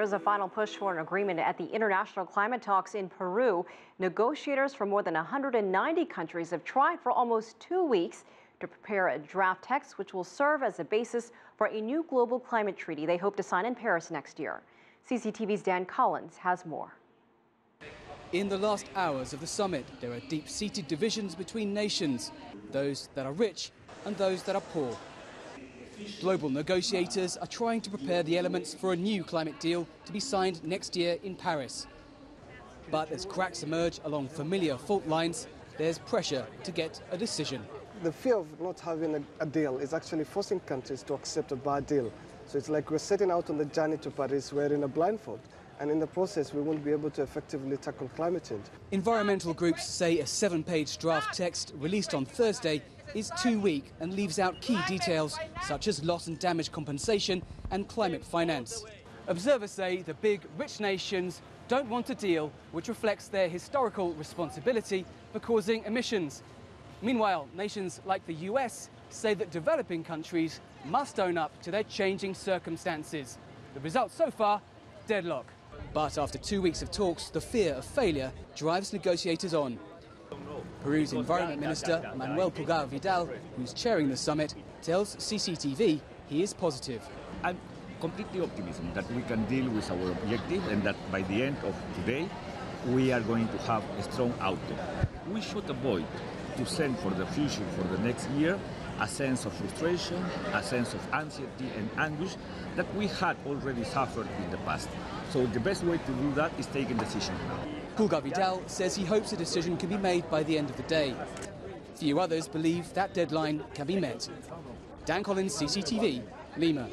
There's a final push for an agreement at the international climate talks in Peru. Negotiators from more than 190 countries have tried for almost 2 weeks to prepare a draft text which will serve as a basis for a new global climate treaty they hope to sign in Paris next year. CCTV's Dan Collyns has more. In the last hours of the summit, there are deep-seated divisions between nations, those that are rich and those that are poor. Global negotiators are trying to prepare the elements for a new climate deal to be signed next year in Paris. But as cracks emerge along familiar fault lines, there's pressure to get a decision. The fear of not having a deal is actually forcing countries to accept a bad deal. So it's like we're setting out on the journey to Paris wearing a blindfold. And in the process, we won't be able to effectively tackle climate change. Environmental groups say a 7-page draft text released on Thursday is too weak and leaves out key details such as loss and damage compensation and climate finance. Observers say the big, rich nations don't want a deal which reflects their historical responsibility for causing emissions. Meanwhile, nations like the US say that developing countries must own up to their changing circumstances. The result so far, deadlock. But after 2 weeks of talks, the fear of failure drives negotiators on. Peru's Environment Minister, Manuel Pulgar Vidal, who's chairing the summit, tells CCTV he is positive. I'm completely optimistic that we can deal with our objective and that by the end of today, we are going to have a strong outcome. We should avoid to send for the future, for the next year, a sense of frustration, a sense of anxiety and anguish that we had already suffered in the past. So the best way to do that is taking decisions now. Pulgar Vidal says he hopes a decision can be made by the end of the day. Few others believe that deadline can be met. Dan Collyns, CCTV, Lima.